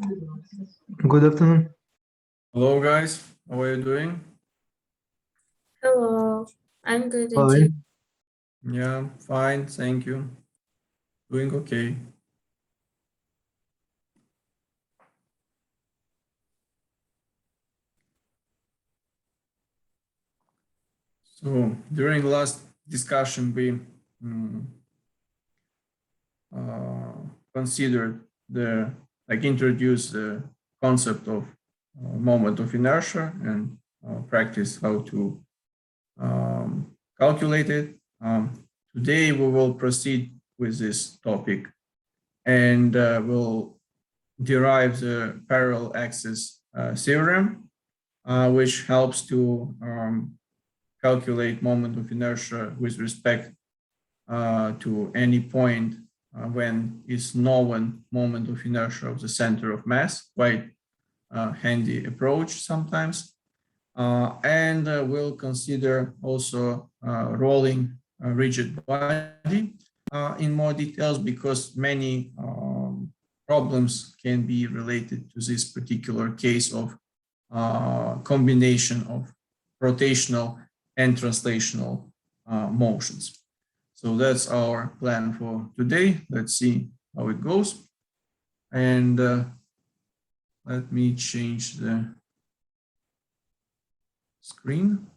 Good afternoon. Hello, guys. How are you doing? Hello, I'm good and you? Fine. Yeah, fine. Thank you. Doing okay. So during last discussion, we considered introduced the concept of moment of inertia and practice how to calculate it. Today we will proceed with this topic and we'll derive the parallel axis theorem, which helps to calculate moment of inertia with respect to any point when is known moment of inertia of the center of mass, quite handy approach sometimes. And we'll consider also rolling rigid body in more details because many problems can be related to this particular case of combination of rotational and translational motions. So that's our plan for today. Let's see how it goes. And let me change the screen.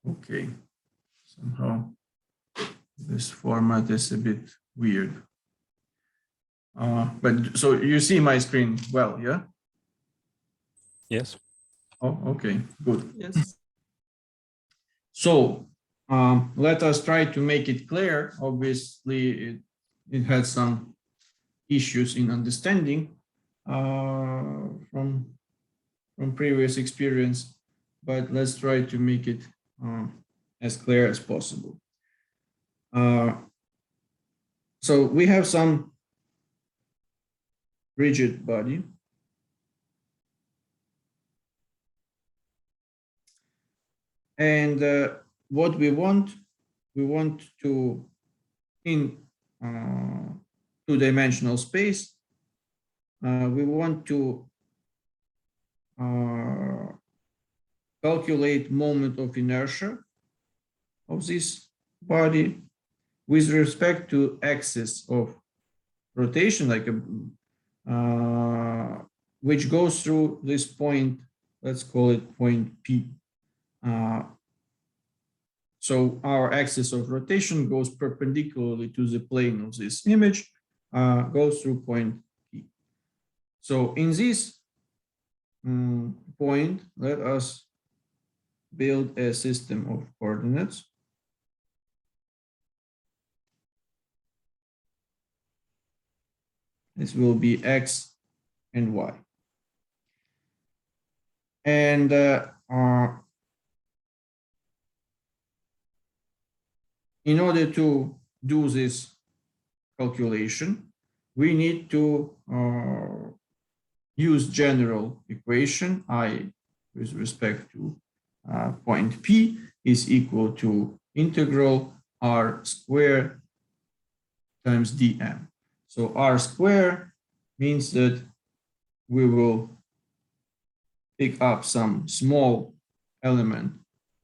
Okay, somehow this format is a bit weird. But so you see my screen well, yeah? Yes. Oh, okay, good. Yes. So let us try to make it clear. Obviously, it had some issues in understanding from previous experience, but let's try to make it as clear as possible. So we have some rigid body. And what we want to, in two-dimensional space, we want to calculate moment of inertia of this body with respect to axis of rotation, like which goes through this point. Let's call it point P. So our axis of rotation goes perpendicularly to the plane of this image, goes through point P. So in this point, let us build a system of coordinates. This will be X and Y. And in order to do this calculation, we need to use general equation. I, with respect to point P, is equal to integral r squared times dm. So r squared means that we will pick up some small element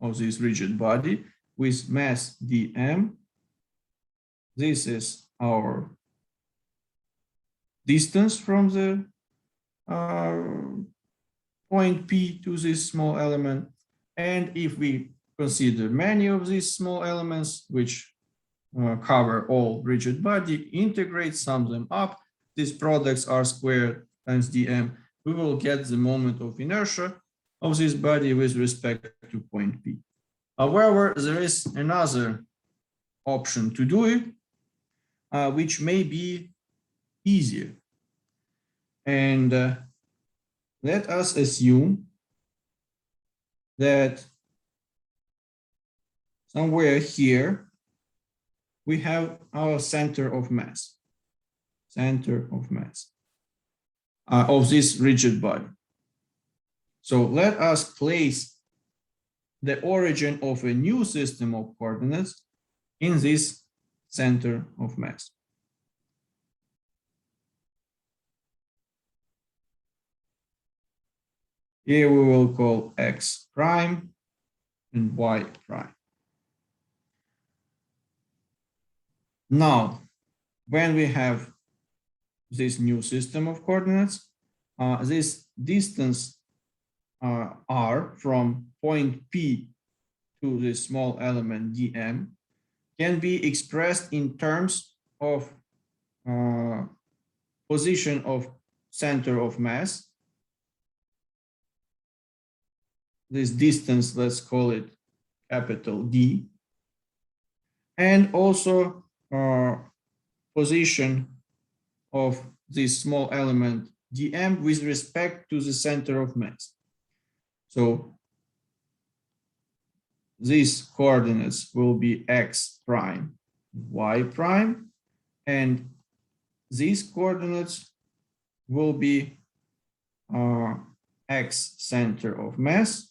of this rigid body with mass dm. This is our distance from the point P to this small element. And if we consider many of these small elements, which cover all rigid body, integrate, sum them up, these products r squared times dm, we will get the moment of inertia of this body with respect to point P. However, there is another option to do it, which may be easier. And let us assume that somewhere here we have our center of mass of this rigid body. So let us place the origin of a new system of coordinates in this center of mass. Here we will call x prime and y prime. Now, when we have this new system of coordinates, this distance r from point P to the small element dm can be expressed in terms of position of center of mass. This distance, let's call it capital D, and also position of this small element dm with respect to the center of mass. So these coordinates will be x prime, y prime, and these coordinates will be x center of mass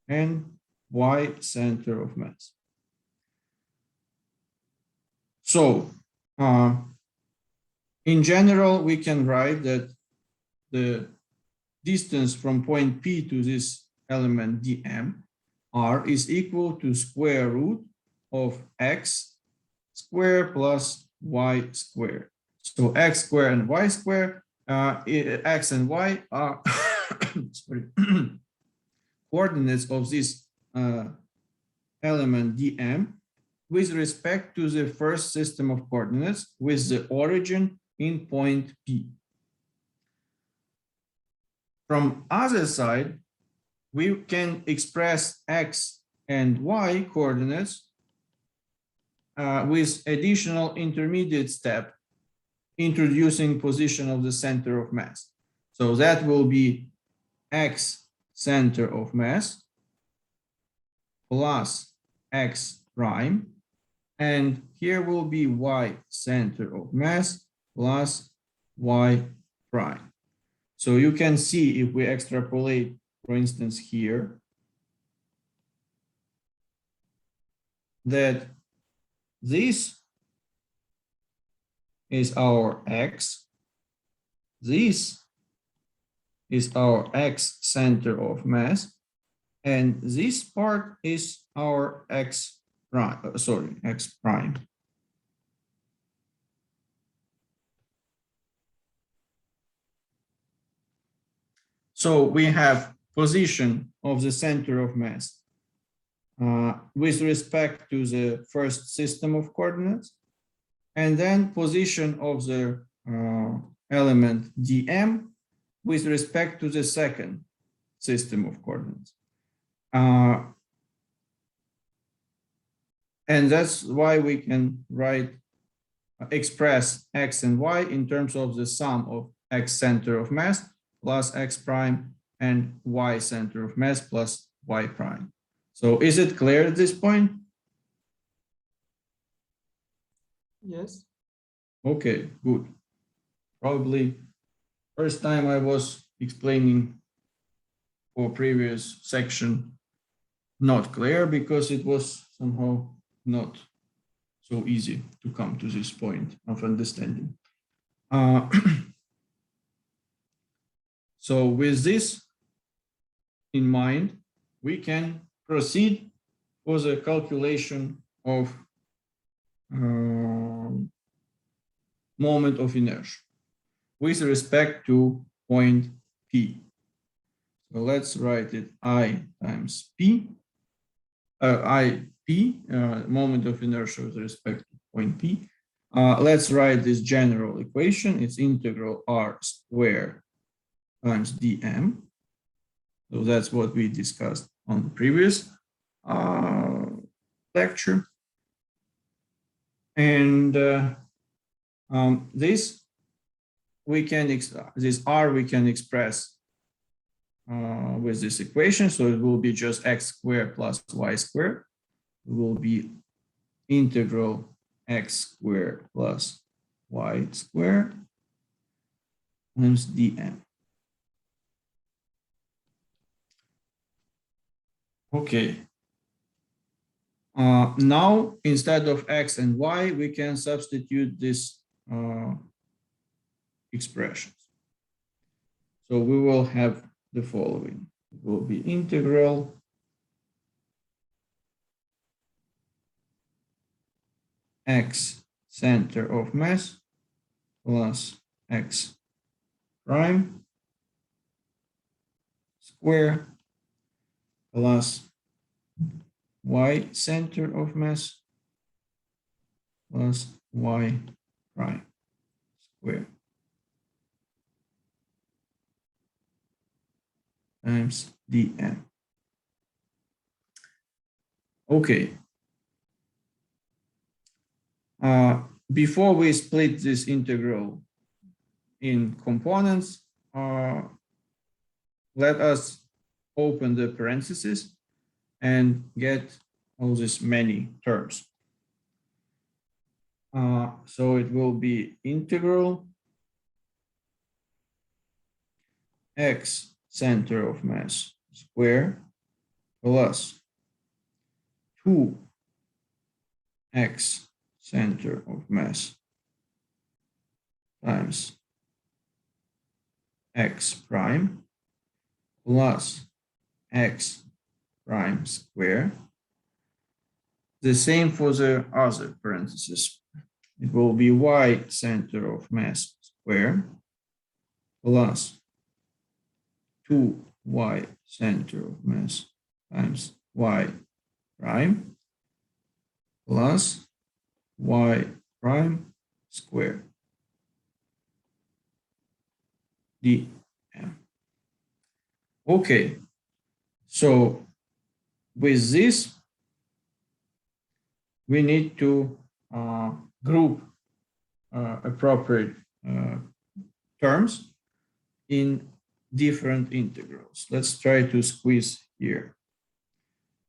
and y center of mass. So in general, we can write that the distance from point P to this element dm r is equal to square root of x squared plus y squared. So x squared and y squared, x and y are coordinates of this element dm with respect to the first system of coordinates with the origin in point P. From other side, we can express x and y coordinates with additional intermediate step introducing position of the center of mass. So that will be x center of mass plus x prime, and here will be y center of mass plus y prime. So you can see if we extrapolate, for instance, here, that this is our x, this is our x center of mass, and this part is our x prime, x prime. So we have position of the center of mass with respect to the first system of coordinates, and then position of the element dm with respect to the second system of coordinates. And that's why we can express x and y in terms of the sum of x center of mass plus x prime and y center of mass plus y prime. So is it clear at this point? Yes. Okay, good. Probably first time I was explaining for previous section not clear because it was somehow not so easy to come to this point of understanding. So with this in mind, we can proceed for the calculation of moment of inertia with respect to point P. So let's write it I times P, IP, moment of inertia with respect to point P. Let's write this general equation. It's integral r squared times dm. So that's what we discussed on the previous lecture. And this r we can express with this equation. So it will be just x squared plus y squared. It will be integral x squared plus y squared times dm. Okay, Now, instead of x and y, we can substitute this expressions. So we will have the following. It will be integral x center of mass plus x prime square plus y center of mass plus y prime square times dm. Okay. Before we split this integral in components, let us open the parentheses and get all these many terms. So it will be integral x center of mass square plus 2x center of mass times x prime plus x prime square. The same for the other parentheses. It will be y center of mass square plus 2y center of mass times y prime plus y prime square dm. Okay, so with this, we need to group appropriate terms in different integrals. Let's try to squeeze here.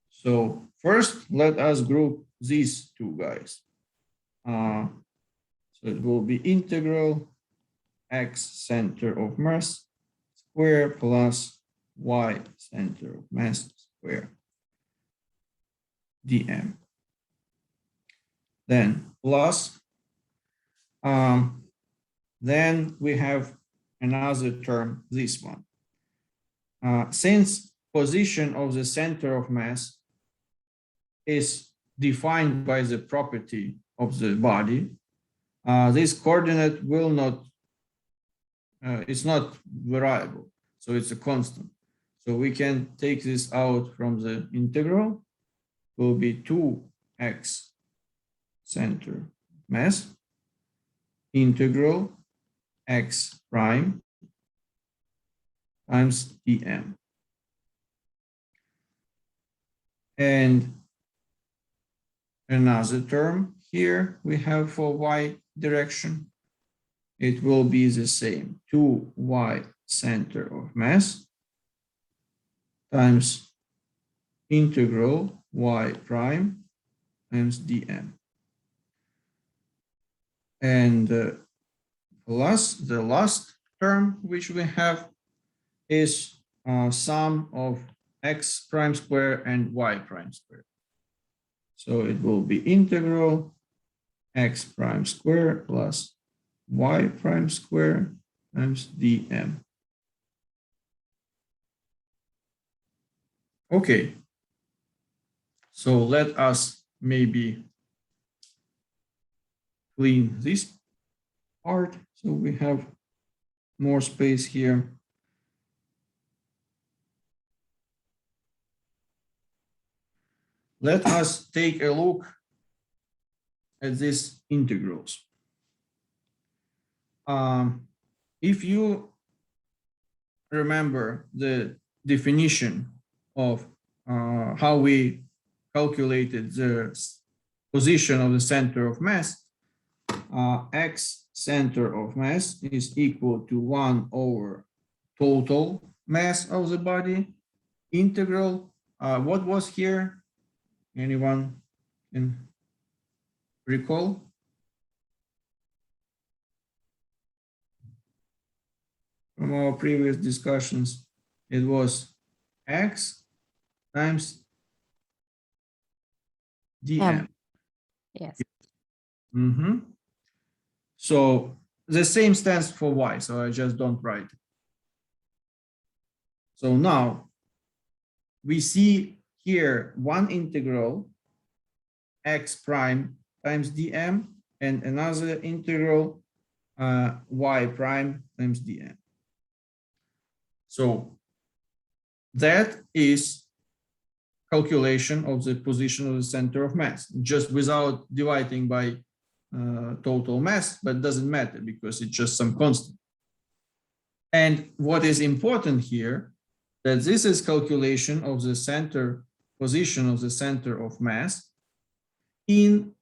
So first, let us group these two guys. So it will be integral x center of mass square plus y center of mass square dm. Then plus, then we have another term, this one. Since position of the center of mass is defined by the property of the body, this coordinate will not, it's not variable, so it's a constant. So we can take this out from the integral, will be 2x center mass integral x prime times dm. And another term here we have for y direction. It will be the same, 2y center of mass times integral y prime times dm. And plus the last term which we have is sum of x prime square and y prime square. So it will be integral x prime square plus y prime square times dm. Okay, so let us maybe clean this part so we have more space here. Let us take a look at these integrals. If you remember the definition of how we calculated the position of the center of mass, x center of mass is equal to 1 over total mass of the body integral. What was here? Anyone can recall? From our previous discussions, it was x times dm. Yes. So the same stands for y, so I just don't write it. So now we see here one integral x prime times dm and another integral y prime times dm. So that is calculation of the position of the center of mass, just without dividing by total mass, but doesn't matter because it's just some constant. And what is important here, that this is calculation of the center position of the center of mass in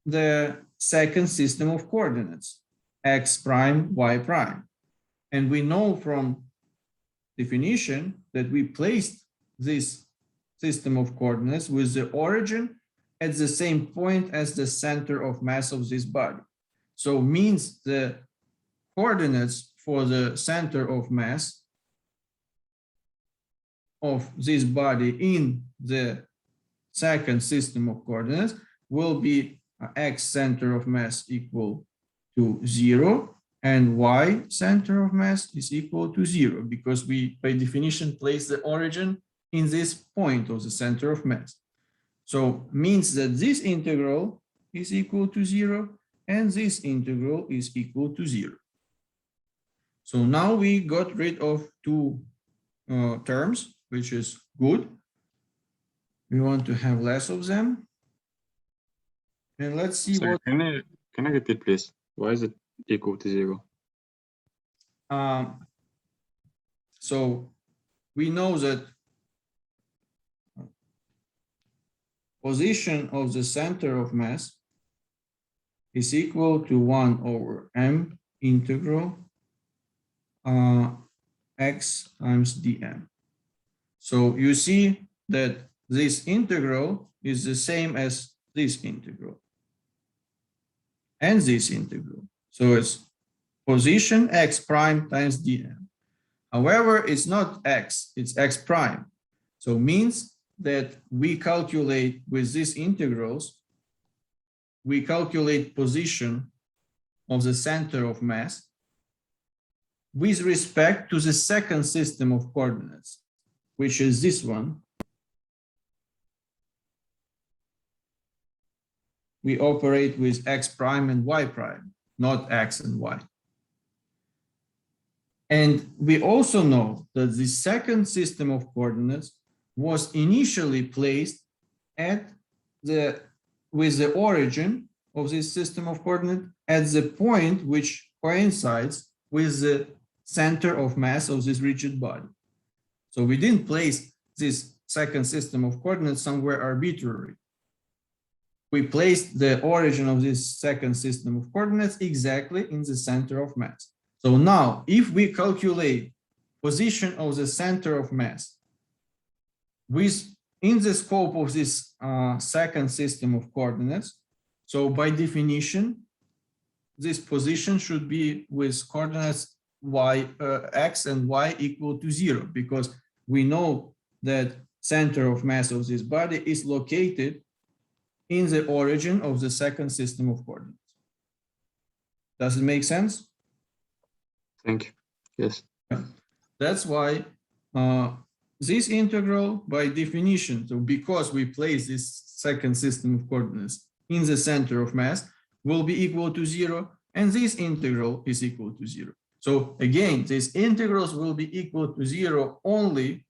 the second system of coordinates, x prime, y prime. And we know from definition that we placed this system of coordinates with the origin at the same point as the center of mass of this body. So means the coordinates for the center of mass of this body in the second system of coordinates will be x center of mass equal to 0 and y center of mass is equal to 0 because we by definition place the origin in this point of the center of mass. So means that this integral is equal to 0 and this integral is equal to 0. So now we got rid of two terms, which is good. We want to have less of them. And let's see Sorry, what. Can I repeat, please? Why is it equal to 0? So we know that position of the center of mass is equal to 1 over m integral x times dm. So you see that this integral is the same as this integral and this integral. So it's position x prime times dm. However, it's not x, it's x prime. So means that we calculate with these integrals, we calculate position of the center of mass with respect to the second system of coordinates, which is this one. We operate with x prime and y prime, not x and y. And we also know that the second system of coordinates was initially placed at with the origin of this system of coordinates at the point which coincides with the center of mass of this rigid body. So we didn't place this second system of coordinates somewhere arbitrary. We placed the origin of this second system of coordinates exactly in the center of mass. So now, if we calculate position of the center of mass in the scope of this second system of coordinates, so by definition, this position should be with coordinates x and y equal to 0, because we know that center of mass of this body is located in the origin of the second system of coordinates. Does it make sense? Thank you. Yes. That's why this integral, by definition, so because we place this second system of coordinates in the center of mass, will be equal to 0, and this integral is equal to 0. So again, these integrals will be equal to 0 only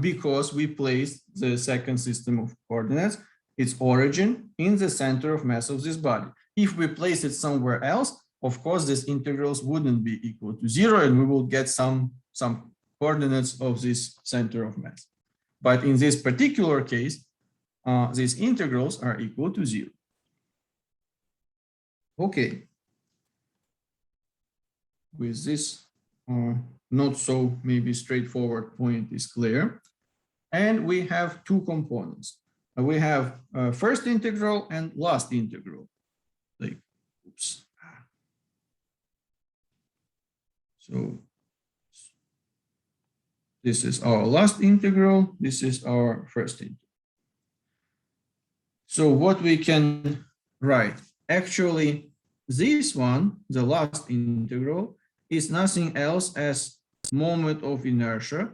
because we placed the second system of coordinates, its origin, in the center of mass of this body. If we place it somewhere else, of course, these integrals wouldn't be equal to 0, and we will get some coordinates of this center of mass. But in this particular case, these integrals are equal to 0. Okay. With this not so maybe straightforward point is clear. And we have two components. We have first integral and last integral. Like, oops. So this is our last integral. This is our first integral. So what we can write, actually, this one, the last integral, is nothing else as moment of inertia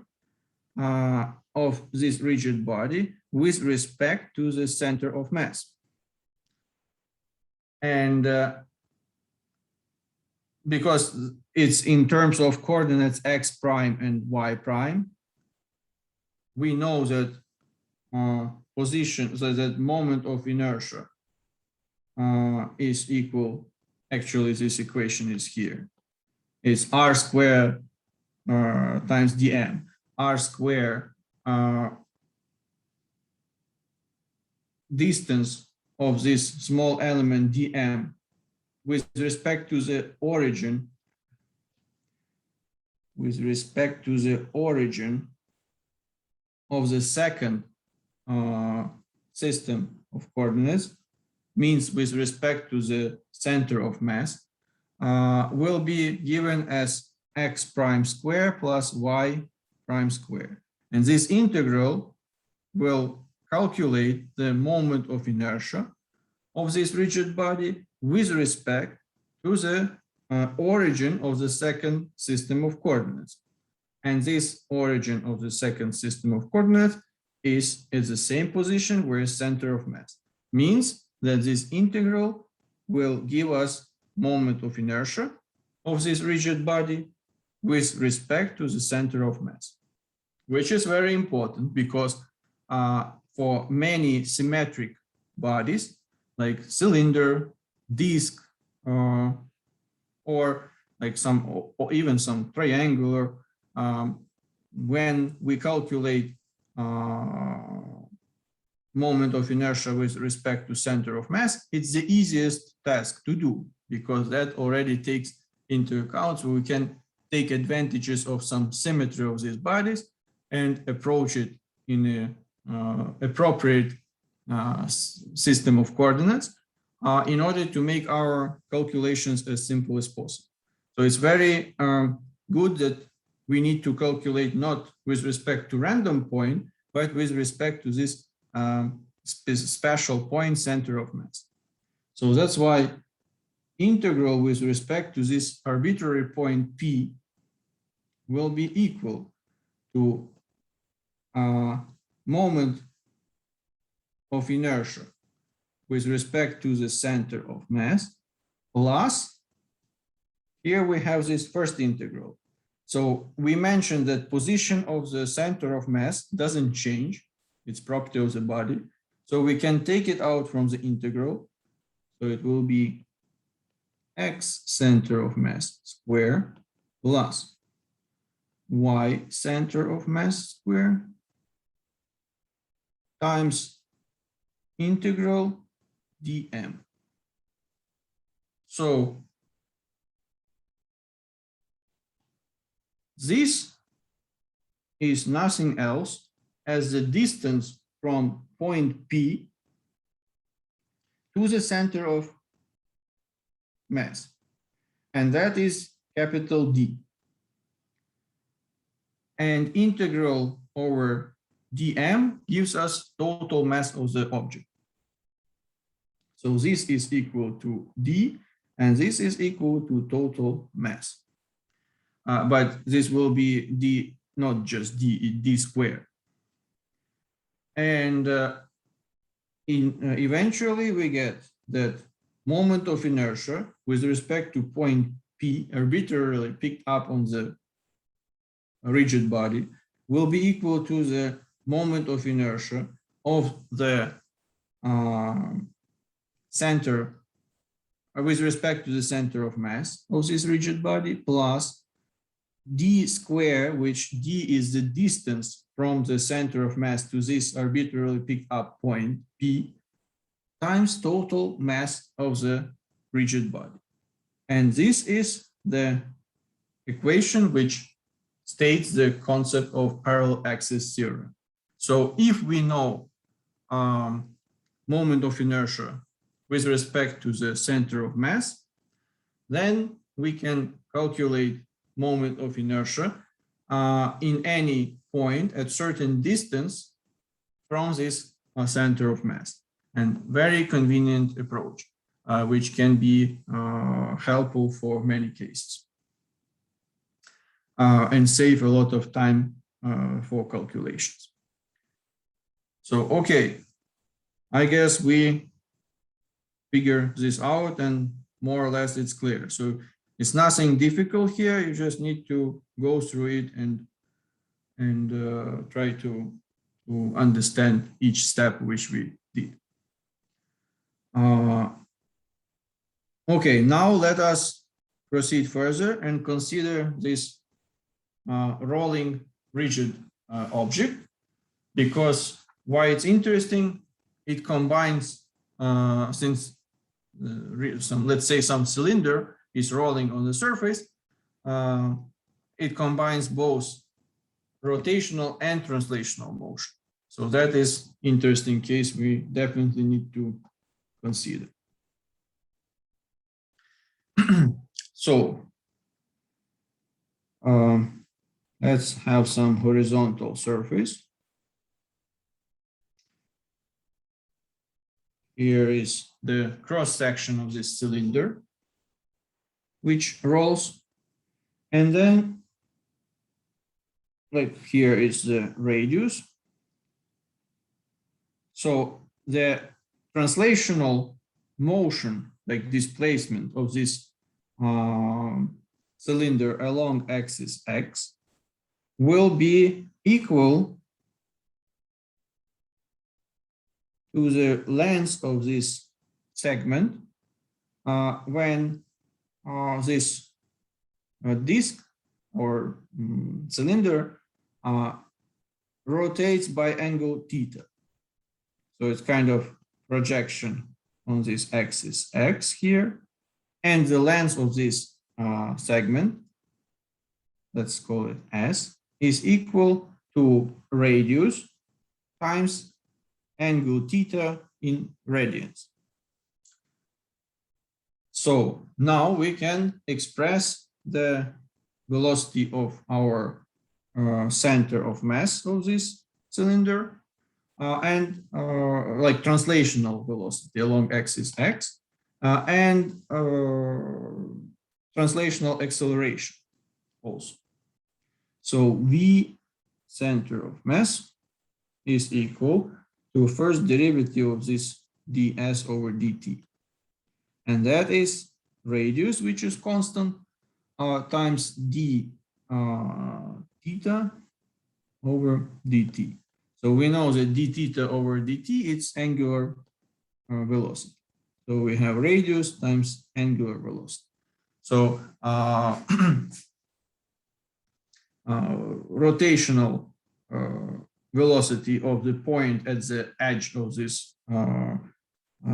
of this rigid body with respect to the center of mass. And because it's in terms of coordinates x prime and y prime, we know that position, so that moment of inertia is equal, actually this equation is here. It's r squared times dm. R squared distance of this small element dm with respect to the origin, of the second system of coordinates, means with respect to the center of mass, will be given as x prime square plus y prime square. And this integral will calculate the moment of inertia of this rigid body with respect to the origin of the second system of coordinates. And this origin of the second system of coordinates is at the same position where center of mass. Means that this integral will give us moment of inertia of this rigid body with respect to the center of mass, which is very important because for many symmetric bodies, like cylinder, disk, or like some, or even some triangular, when we calculate moment of inertia with respect to center of mass, it's the easiest task to do because that already takes into account, so we can take advantages of some symmetry of these bodies and approach it in a appropriate system of coordinates in order to make our calculations as simple as possible. So it's very good that we need to calculate not with respect to random point, but with respect to this special point center of mass. So that's why integral with respect to this arbitrary point P will be equal to moment of inertia with respect to the center of mass plus, here we have this first integral. So we mentioned that position of the center of mass doesn't change, it's property of the body. So we can take it out from the integral. So it will be x center of mass square plus y center of mass square times integral dm. So this is nothing else as the distance from point P to the center of mass, and that is capital D. And integral over dm gives us total mass of the object. So this is equal to D, and this is equal to total mass. But this will be D, not just D, D squared. And eventually we get that moment of inertia with respect to point P arbitrarily picked up on the rigid body will be equal to the moment of inertia of the center with respect to the center of mass of this rigid body plus D square, which D is the distance from the center of mass to this arbitrarily picked up point P times total mass of the rigid body. And this is the equation which states the concept of parallel axis theorem. So if we know moment of inertia with respect to the center of mass, then we can calculate moment of inertia in any point at certain distance from this center of mass. and very convenient approach, which can be helpful for many cases and save a lot of time for calculations. So, okay, I guess we figure this out and more or less it's clear. So it's nothing difficult here. You just need to go through it and try to understand each step which we did. Okay, now let us proceed further and consider this rolling rigid object, because why it's interesting, it combines, since let's say some cylinder is rolling on the surface, it combines both rotational and translational motion. So that is interesting case we definitely need to consider. So let's have some horizontal surface. Here is the cross section of this cylinder, which rolls, and then like here is the radius. So the translational motion, like displacement of this cylinder along axis X, will be equal to the length of this segment when this disc or cylinder rotates by angle theta. So it's kind of projection on this axis X here, and the length of this segment, let's call it S, is equal to radius times angle theta in radians. So now we can express the velocity of our center of mass of this cylinder and like translational velocity along axis X and translational acceleration also. So V center of mass is equal to first derivative of this ds over dt. And that is radius, which is constant, times d theta over dt. So we know that d theta over dt, it's angular velocity. So we have radius times angular velocity. So rotational velocity of the point at the edge of this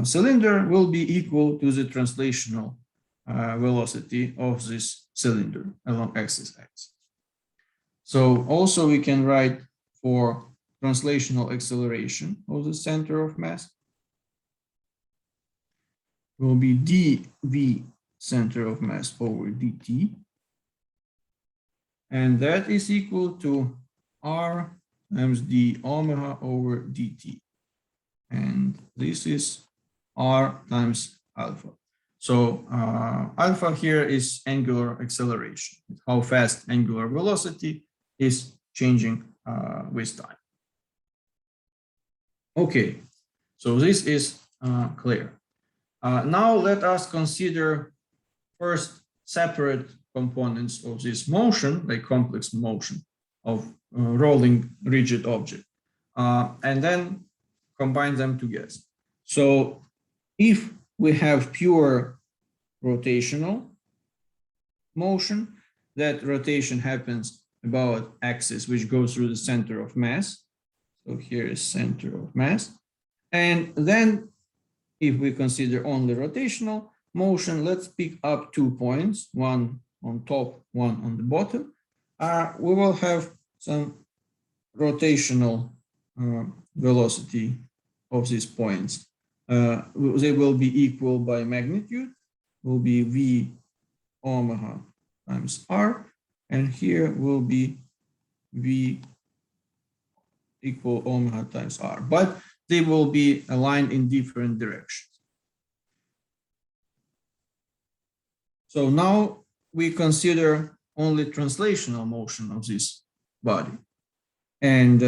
cylinder will be equal to the translational velocity of this cylinder along axis X. So also we can write for translational acceleration of the center of mass will be dv center of mass over dt, and that is equal to r times d omega over dt, and this is r times alpha. So alpha here is angular acceleration, how fast angular velocity is changing with time. Okay, so this is clear. Now let us consider first separate components of this motion, like complex motion of rolling rigid object, and then combine them together. So if we have pure rotational motion, that rotation happens about axis which goes through the center of mass. So here is center of mass. And then if we consider only rotational motion, let's pick up 2 points, one on top, one on the bottom. We will have some rotational velocity of these points. They will be equal by magnitude, will be v omega times r, and here will be v equal omega times r. But they will be aligned in different directions. So now we consider only translational motion of this body. And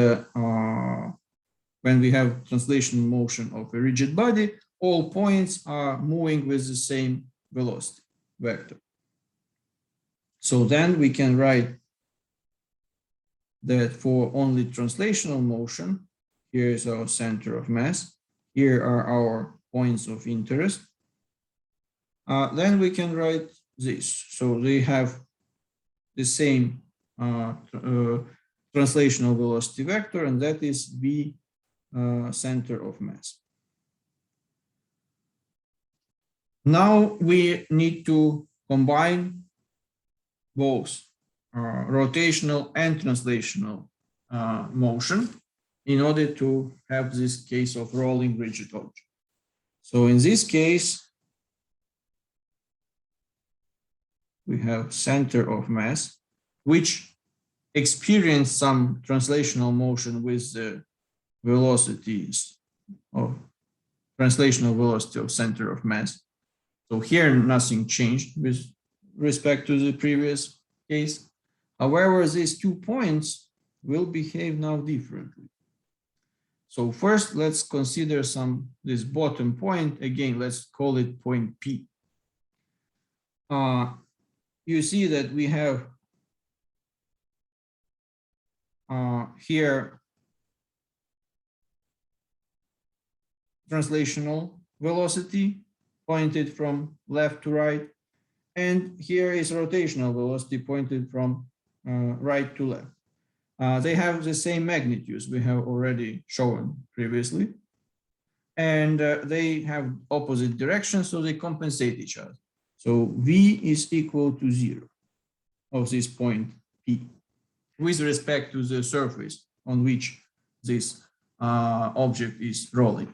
when we have translational motion of a rigid body, all points are moving with the same velocity vector. So then we can write that for only translational motion, here is our center of mass, here are our points of interest. Then we can write this. So they have the same translational velocity vector, and that is V center of mass. Now we need to combine both rotational and translational motion in order to have this case of rolling rigid object. So in this case, we have center of mass, which experience some translational motion with the velocities of translational velocity of center of mass. So here nothing changed with respect to the previous case. However, these 2 points will behave now differently. So first, let's consider this bottom point. Again, let's call it point P. You see that we have here translational velocity pointed from left to right, and here is rotational velocity pointed from right to left. They have the same magnitudes we have already shown previously, and they have opposite directions, so they compensate each other. So V is equal to 0 of this point P with respect to the surface on which this object is rolling.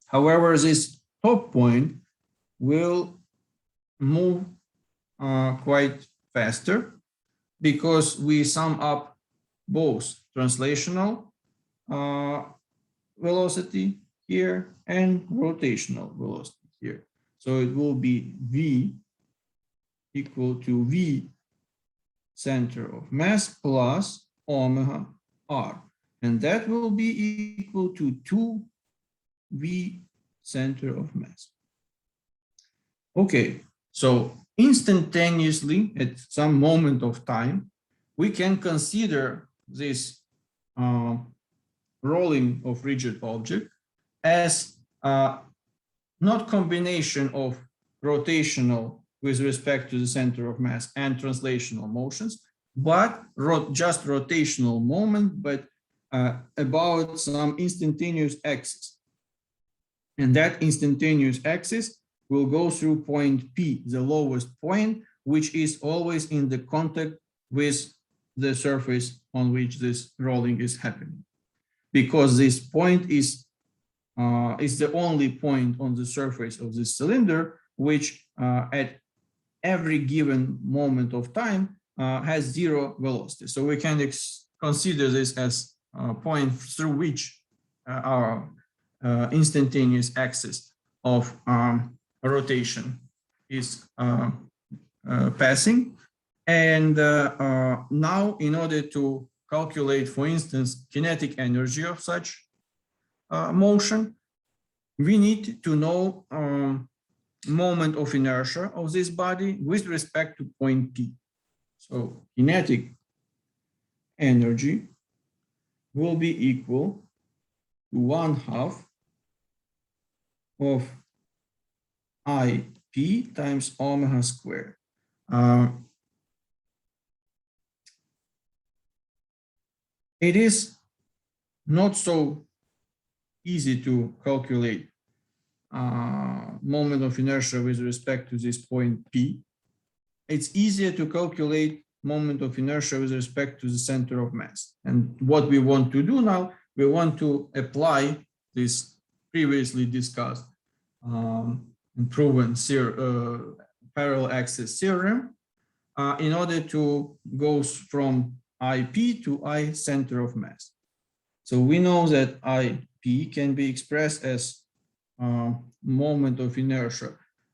However, this top point will move quite faster because we sum up both translational velocity here and rotational velocity here. So it will be V equal to V center of mass plus omega r. And that will be equal to 2V center of mass. Okay, so instantaneously at some moment of time, we can consider this rolling of rigid object as not combination of rotational with respect to the center of mass and translational motions, but just rotational moment, but about some instantaneous axis. And that instantaneous axis will go through point P, the lowest point, which is always in the contact with the surface on which this rolling is happening. Because this point is the only point on the surface of this cylinder, which at every given moment of time has 0 velocity. So we can consider this as a point through which our instantaneous axis of rotation is passing. And now, in order to calculate, for instance, kinetic energy of such motion, we need to know moment of inertia of this body with respect to point P. So kinetic energy will be equal to 1/2 of IP times omega squared. It is not so easy to calculate moment of inertia with respect to this point P. It's easier to calculate moment of inertia with respect to the center of mass. And what we want to do now, we want to apply this previously discussed and proven parallel axis theorem in order to go from IP to I center of mass. So we know that IP P can be expressed as moment of inertia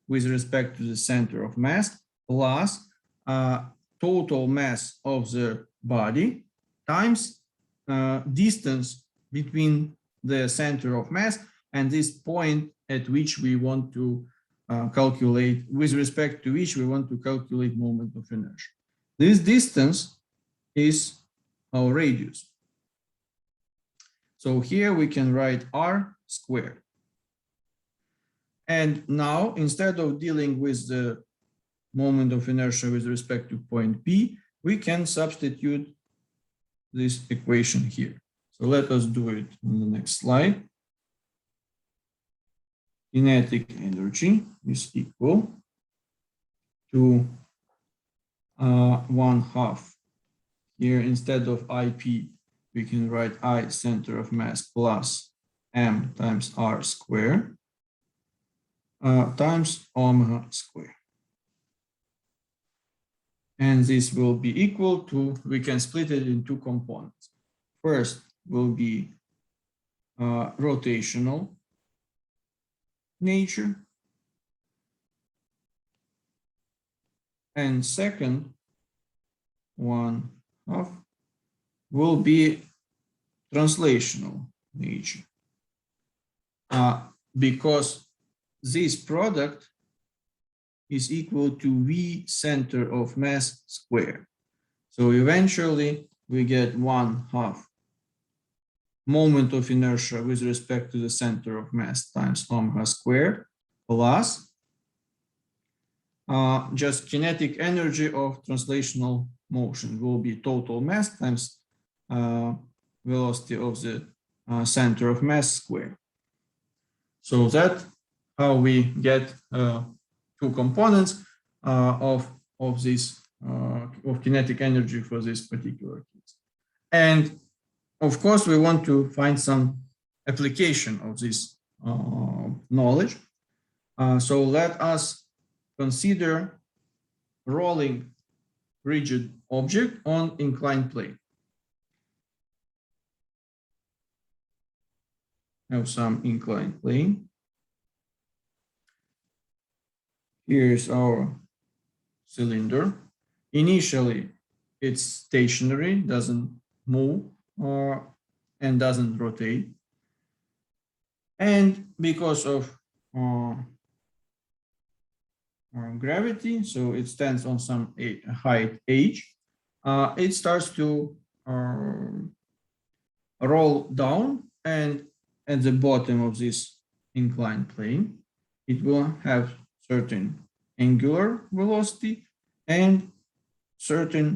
with respect to the center of mass plus total mass of the body times distance between the center of mass and this point at which we want to calculate, with respect to which we want to calculate moment of inertia. This distance is our radius. So here we can write r squared. And now, instead of dealing with the moment of inertia with respect to point P, we can substitute this equation here. So let us do it on the next slide. Kinetic energy is equal to 1/2. Here, instead of IP, we can write I center of mass plus m times r squared times omega squared. And this will be equal to, we can split it in two components. First will be rotational nature. And second 1/2 will be translational nature. Because this product is equal to V center of mass squared. So eventually we get 1/2 moment of inertia with respect to the center of mass times omega squared plus just kinetic energy of translational motion will be total mass times velocity of the center of mass squared. So that how we get two components of this of kinetic energy for this particular case. And of course, we want to find some application of this knowledge. So let us consider rolling rigid object on inclined plane. Have some inclined plane. Here's our cylinder. Initially, it's stationary, doesn't move and doesn't rotate. And because of gravity, so it stands on some height h, it starts to roll down, and at the bottom of this inclined plane, it will have certain angular velocity and certain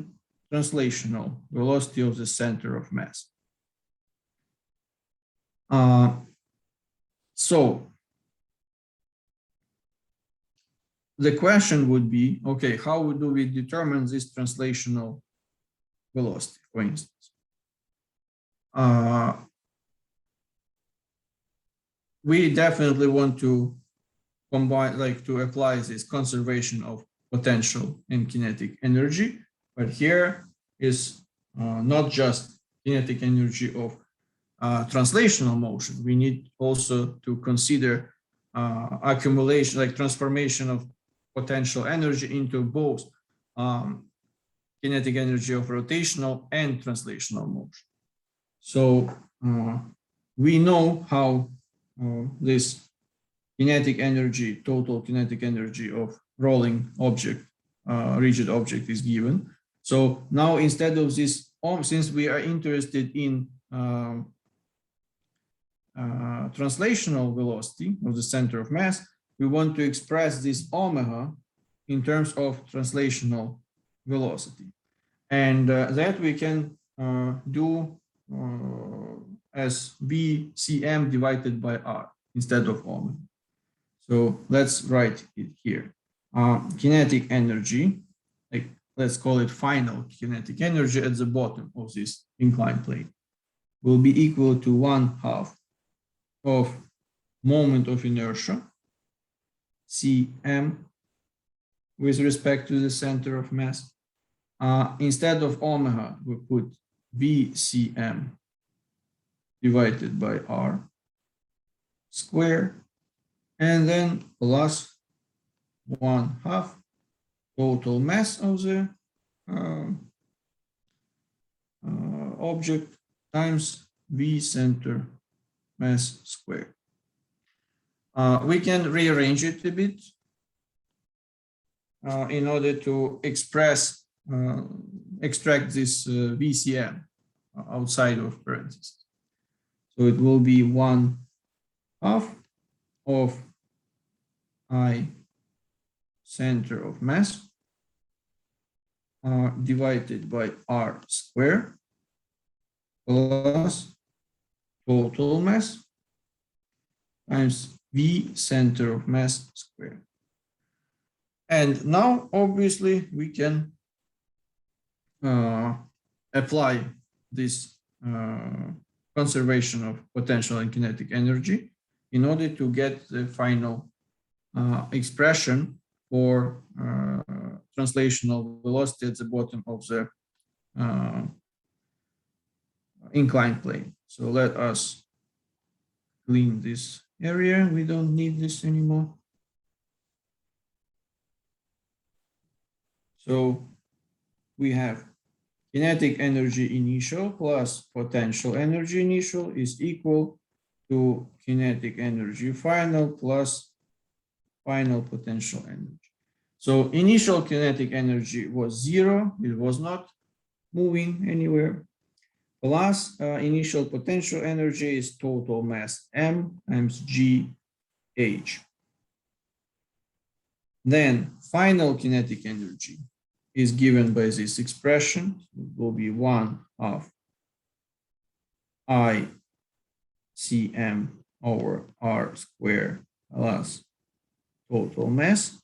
translational velocity of the center of mass. So the question would be, okay, how do we determine this translational velocity, for instance? We definitely want to combine, like to apply this conservation of potential and kinetic energy, but here is not just kinetic energy of translational motion. We need also to consider accumulation, like transformation of potential energy into both kinetic energy of rotational and translational motion. So we know how this kinetic energy, total kinetic energy of rolling object, rigid object is given. So now instead of this, since we are interested in translational velocity of the center of mass, we want to express this omega in terms of translational velocity. And that we can do as VCM divided by R instead of omega. So let's write it here. Kinetic energy, like let's call it final kinetic energy at the bottom of this inclined plane, will be equal to 1/2 of moment of inertia, Cm, with respect to the center of mass. Instead of omega, we put VCM divided by R. square, and then plus 1/2 total mass of the object times V center mass squared. We can rearrange it a bit in order to extract this VCM outside of parentheses. So it will be 1/2 of I center of mass divided by R squared plus total mass times V center of mass squared. And now, obviously, we can apply this conservation of potential and kinetic energy in order to get the final expression for translational velocity at the bottom of the inclined plane. So let us clean this area. We don't need this anymore. So we have kinetic energy initial plus potential energy initial is equal to kinetic energy final plus final potential energy. So initial kinetic energy was 0. It was not moving anywhere. Plus initial potential energy is total mass M times GH. Then final kinetic energy is given by this expression. It will be 1/2 ICM over R squared plus total mass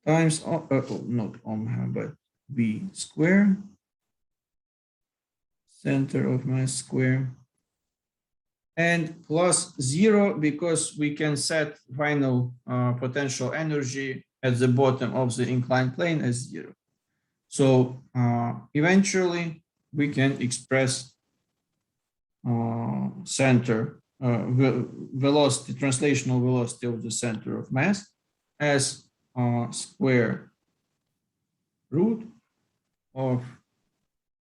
times, not omega, but V squared, center of mass square, and plus 0 because we can set final potential energy at the bottom of the inclined plane as 0. So eventually we can express center velocity, translational velocity of the center of mass as square root of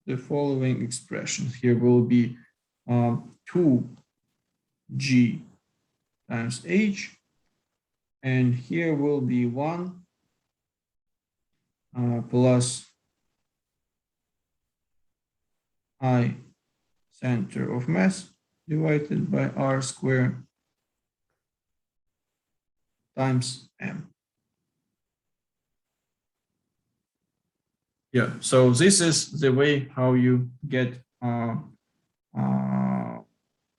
the following expressions. Here will be 2g times h, and here will be 1 plus I center of mass divided by R squared times M. Yeah, so this is the way how you get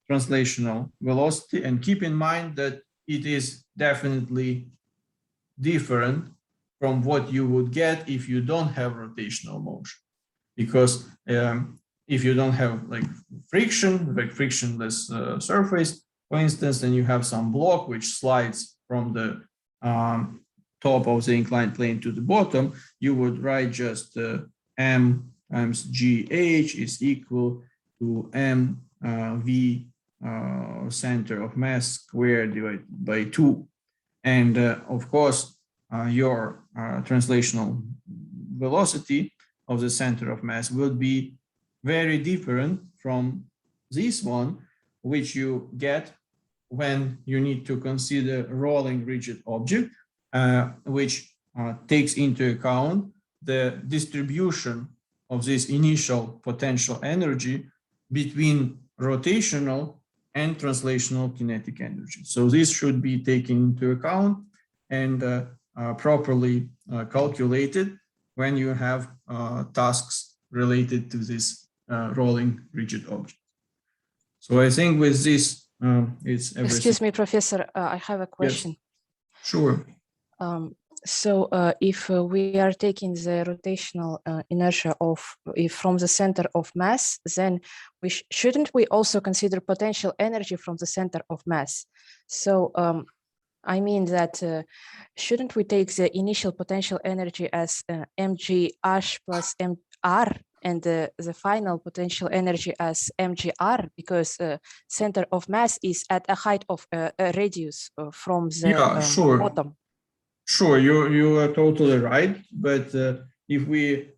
translational velocity, and keep in mind that it is definitely different from what you would get if you don't have rotational motion, because if you don't have like friction, like frictionless surface, for instance, then you have some block which slides from the top of the inclined plane to the bottom, you would write just M times GH is equal to M V center of mass squared divided by 2. And of course, your translational velocity of the center of mass will be very different from this one, which you get when you need to consider rolling rigid object, which takes into account the distribution of this initial potential energy between rotational and translational kinetic energy. So this should be taken into account and properly calculated when you have tasks related to this rolling rigid object. So I think with this, it's everything. Excuse me, Professor, I have a question. Yes. Sure. So if we are taking the rotational inertia from the center of mass, then shouldn't we also consider potential energy from the center of mass? So I mean that shouldn't we take the initial potential energy as mgh plus mr and the final potential energy as mgr, because center of mass is at a height of a radius from the Yeah, sure. bottom. Sure, you are totally right. But if we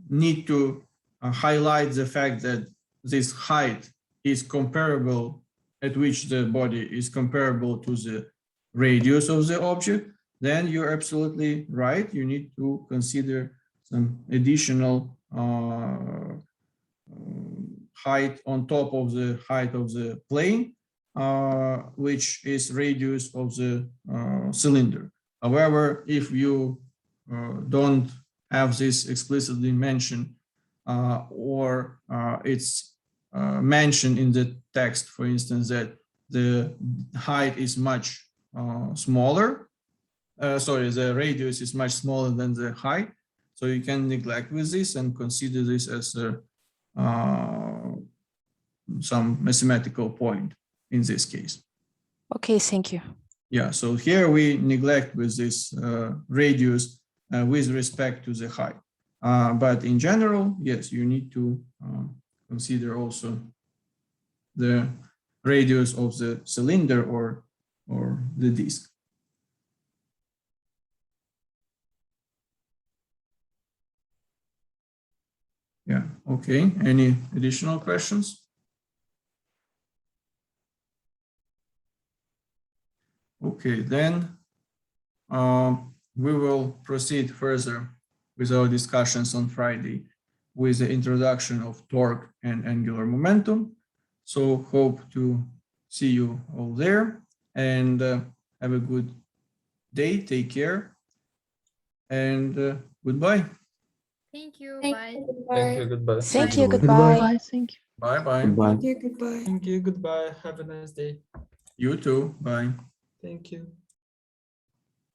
need to highlight the fact that this height is comparable, at which the body is comparable to the radius of the object, then you're absolutely right. You need to consider some additional height on top of the height of the plane, which is radius of the cylinder. However, if you don't have this explicitly mentioned, or it's mentioned in the text, for instance, that the height is much smaller, the radius is much smaller than the height, so you can neglect with this and consider this as a some mathematical point in this case. Okay, thank you. Yeah, so here we neglect with this radius with respect to the height. But in general, yes, you need to consider also the radius of the cylinder or the disk. Yeah, okay. Any additional questions? Okay, then we will proceed further with our discussions on Friday with the introduction of torque and angular momentum. So hope to see you all there, and have a good day. Take care, and goodbye. Thank you. Bye. Thank you. Goodbye. Thank you. Goodbye. Goodbye. Thank you. Bye-bye. Goodbye. Thank you. Goodbye. Have a nice day. You too. Bye. Thank you.